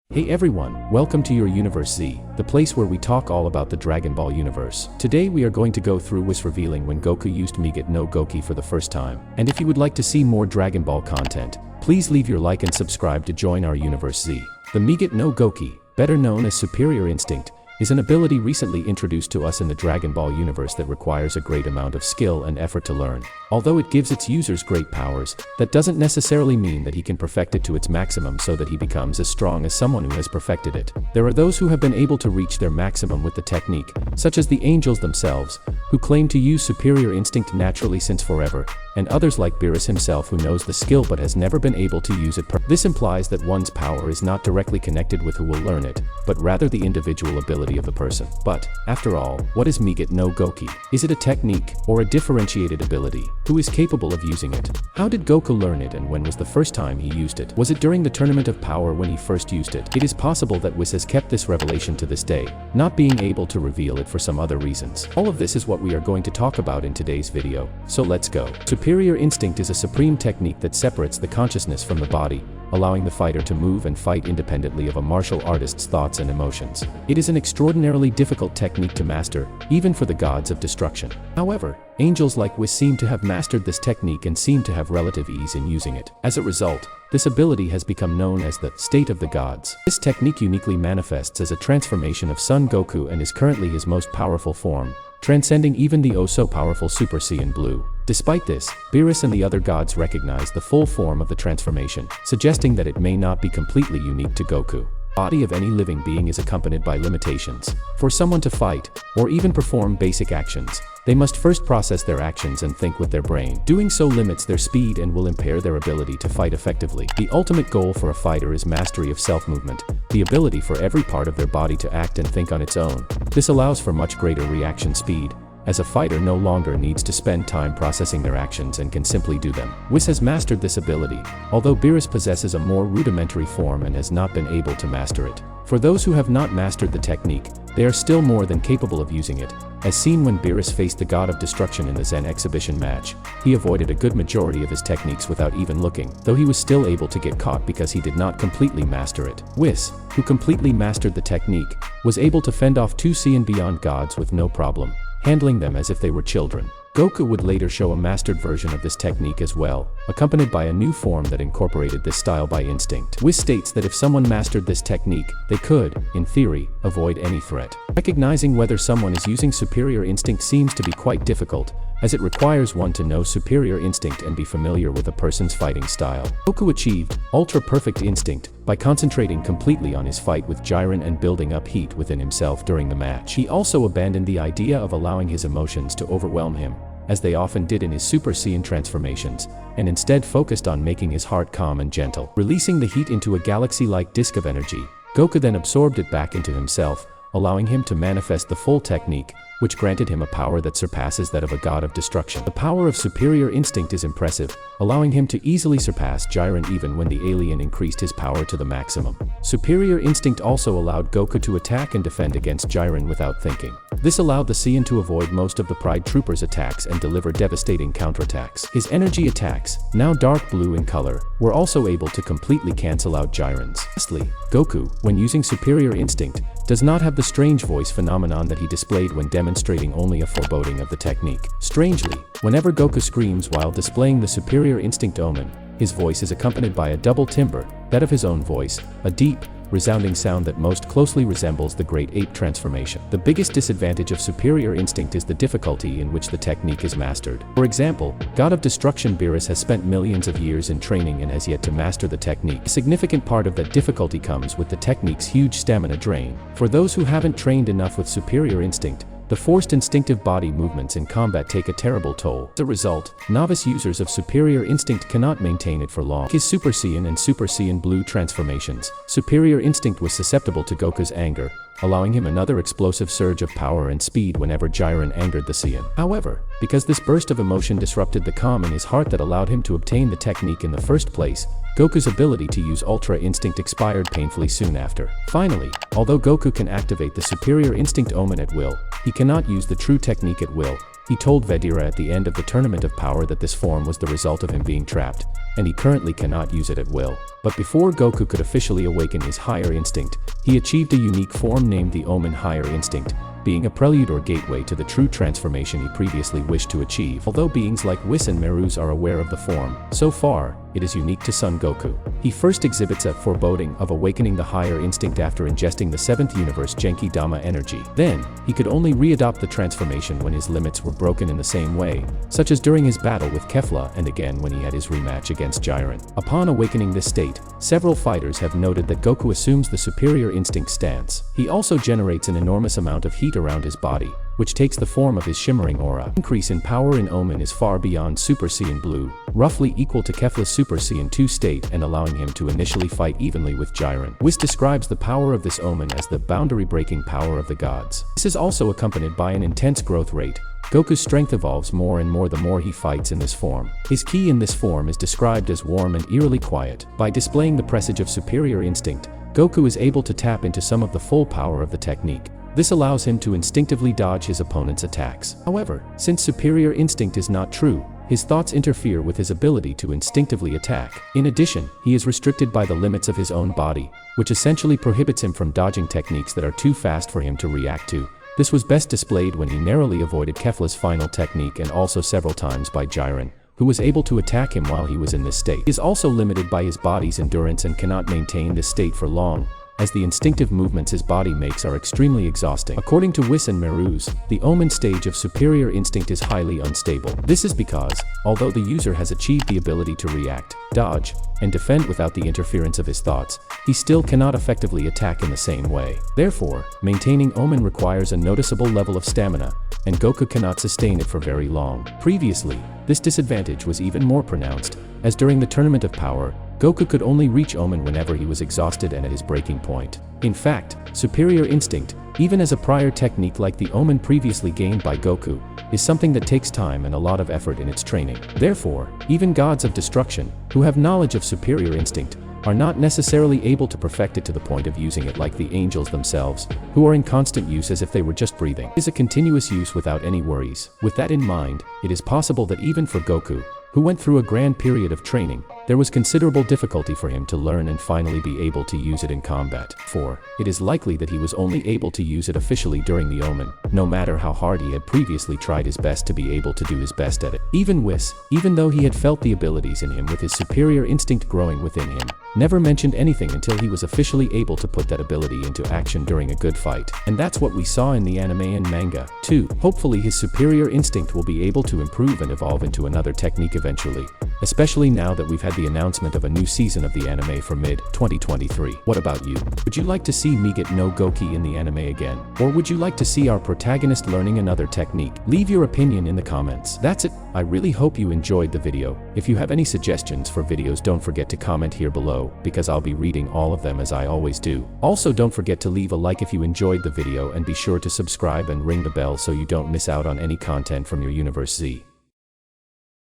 Hey everyone, welcome to your Universe Z, the place where we talk all about the Dragon Ball universe. Today we are going to go through Whis revealing when Goku used Vegeta no Goki for the first time. And if you would like to see more Dragon Ball content, please leave your like and subscribe to join our Universe Z. The Vegeta no Goki, better known as Superior Instinct, is an ability recently introduced to us in the Dragon Ball universe that requires a great amount of skill and effort to learn. Although it gives its users great powers, that doesn't necessarily mean that he can perfect it to its maximum so that he becomes as strong as someone who has perfected it. There are those who have been able to reach their maximum with the technique, such as the angels themselves, who claim to use Superior Instinct naturally since forever, and others like Beerus himself who knows the skill but has never been able to use it. This implies that one's power is not directly connected with who will learn it, but rather the individual ability of the person. But, after all, what is Vegeta no Goki? Is it a technique, or a differentiated ability? Who is capable of using it? How did Goku learn it and when was the first time he used it? Was it during the Tournament of Power when he first used it? It is possible that Whis has kept this revelation to this day, not being able to reveal it for some other reasons. All of this is what we are going to talk about in today's video, so let's go. Superior Instinct is a supreme technique that separates the consciousness from the body, allowing the fighter to move and fight independently of a martial artist's thoughts and emotions. It is an extraordinarily difficult technique to master, even for the gods of destruction. However, angels like Whis seem to have mastered this technique and seem to have relative ease in using it. As a result, this ability has become known as the state of the gods. This technique uniquely manifests as a transformation of Son Goku and is currently his most powerful form, transcending even the oh-so-powerful Super Saiyan Blue. Despite this, Beerus and the other gods recognize the full form of the transformation, suggesting that it may not be completely unique to Goku. The body of any living being is accompanied by limitations. For someone to fight, or even perform basic actions, they must first process their actions and think with their brain. Doing so limits their speed and will impair their ability to fight effectively. The ultimate goal for a fighter is mastery of self-movement, the ability for every part of their body to act and think on its own. This allows for much greater reaction speed, as a fighter no longer needs to spend time processing their actions and can simply do them. Whis has mastered this ability, although Beerus possesses a more rudimentary form and has not been able to master it. For those who have not mastered the technique, they are still more than capable of using it, as seen when Beerus faced the God of Destruction in the Zen exhibition match. He avoided a good majority of his techniques without even looking, though he was still able to get caught because he did not completely master it. Whis, who completely mastered the technique, was able to fend off 2 Saiyan Beyond gods with no problem, handling them as if they were children. Goku would later show a mastered version of this technique as well, accompanied by a new form that incorporated this style by instinct. Whis states that if someone mastered this technique, they could, in theory, avoid any threat. Recognizing whether someone is using Superior Instinct seems to be quite difficult, as it requires one to know Superior Instinct and be familiar with a person's fighting style. Goku achieved Ultra Perfect Instinct by concentrating completely on his fight with Jiren and building up heat within himself during the match. He also abandoned the idea of allowing his emotions to overwhelm him, as they often did in his Super Saiyan transformations, and instead focused on making his heart calm and gentle. Releasing the heat into a galaxy-like disk of energy, Goku then absorbed it back into himself, allowing him to manifest the full technique, which granted him a power that surpasses that of a god of destruction. The power of Superior Instinct is impressive, allowing him to easily surpass Jiren even when the alien increased his power to the maximum. Superior Instinct also allowed Goku to attack and defend against Jiren without thinking. This allowed the Saiyan to avoid most of the Pride Troopers' attacks and deliver devastating counterattacks. His energy attacks, now dark blue in color, were also able to completely cancel out Jiren's. Lastly, Goku, when using Superior Instinct, does not have the strange voice phenomenon that he displayed when demonstrating only a foreboding of the technique. Strangely, whenever Goku screams while displaying the Superior Instinct omen, his voice is accompanied by a double timbre, that of his own voice, a deep, resounding sound that most closely resembles the Great Ape transformation. The biggest disadvantage of Superior Instinct is the difficulty in which the technique is mastered. For example, God of Destruction Beerus has spent millions of years in training and has yet to master the technique. A significant part of that difficulty comes with the technique's huge stamina drain. For those who haven't trained enough with Superior Instinct, the forced instinctive body movements in combat take a terrible toll. As a result, novice users of Superior Instinct cannot maintain it for long. Like his Super Saiyan and Super Saiyan Blue transformations, Superior Instinct was susceptible to Goku's anger, allowing him another explosive surge of power and speed whenever Jiren angered the Saiyan. However, because this burst of emotion disrupted the calm in his heart that allowed him to obtain the technique in the first place, Goku's ability to use Ultra Instinct expired painfully soon after. Finally, although Goku can activate the Superior Instinct Omen at will, he cannot use the true technique at will. He told Vegeta at the end of the Tournament of Power that this form was the result of him being trapped, and he currently cannot use it at will. But before Goku could officially awaken his higher instinct, he achieved a unique form named the Omen Higher Instinct, being a prelude or gateway to the true transformation he previously wished to achieve. Although beings like Whis and Beerus are aware of the form, so far, it is unique to Son Goku. He first exhibits a foreboding of awakening the higher instinct after ingesting the 7th universe Genki Dama energy. Then, he could only re-adopt the transformation when his limits were broken in the same way, such as during his battle with Kefla and again when he had his rematch against Jiren. Upon awakening this state, several fighters have noted that Goku assumes the superior instinct stance. He also generates an enormous amount of heat around his body, which takes the form of his shimmering aura. Increase in power in Omen is far beyond Super Saiyan Blue, roughly equal to Kefla's Super Saiyan 2 state and allowing him to initially fight evenly with Jiren. Whis describes the power of this Omen as the boundary-breaking power of the gods. This is also accompanied by an intense growth rate. Goku's strength evolves more and more the more he fights in this form. His ki in this form is described as warm and eerily quiet. By displaying the presage of superior instinct, Goku is able to tap into some of the full power of the technique. This allows him to instinctively dodge his opponent's attacks. However, since superior instinct is not true, his thoughts interfere with his ability to instinctively attack. In addition, he is restricted by the limits of his own body, which essentially prohibits him from dodging techniques that are too fast for him to react to. This was best displayed when he narrowly avoided Kefla's final technique and also several times by Jiren, who was able to attack him while he was in this state. He is also limited by his body's endurance and cannot maintain this state for long, as the instinctive movements his body makes are extremely exhausting. According to Whis and Beerus, the Omen stage of superior instinct is highly unstable. This is because, although the user has achieved the ability to react, dodge, and defend without the interference of his thoughts, he still cannot effectively attack in the same way. Therefore, maintaining Omen requires a noticeable level of stamina, and Goku cannot sustain it for very long. Previously, this disadvantage was even more pronounced, as during the Tournament of Power, Goku could only reach Omen whenever he was exhausted and at his breaking point. In fact, superior instinct, even as a prior technique like the Omen previously gained by Goku, is something that takes time and a lot of effort in its training. Therefore, even gods of destruction, who have knowledge of superior instinct, are not necessarily able to perfect it to the point of using it like the angels themselves, who are in constant use as if they were just breathing. It is a continuous use without any worries. With that in mind, it is possible that even for Goku, who went through a grand period of training, there was considerable difficulty for him to learn and finally be able to use it in combat. For, it is likely that he was only able to use it officially during the Omen, no matter how hard he had previously tried his best to be able to do his best at it. Even Whis, even though he had felt the abilities in him with his superior instinct growing within him, never mentioned anything until he was officially able to put that ability into action during a good fight. And that's what we saw in the anime and manga, too. Hopefully his superior instinct will be able to improve and evolve into another technique eventually, especially now that we've had the announcement of a new season of the anime for mid-2023. What about you? Would you like to see Miget no Goki in the anime again? Or would you like to see our protagonist learning another technique? Leave your opinion in the comments. That's it. I really hope you enjoyed the video. If you have any suggestions for videos, don't forget to comment here below, because I'll be reading all of them as I always do. Also, don't forget to leave a like if you enjoyed the video and be sure to subscribe and ring the bell so you don't miss out on any content from your Universe Z.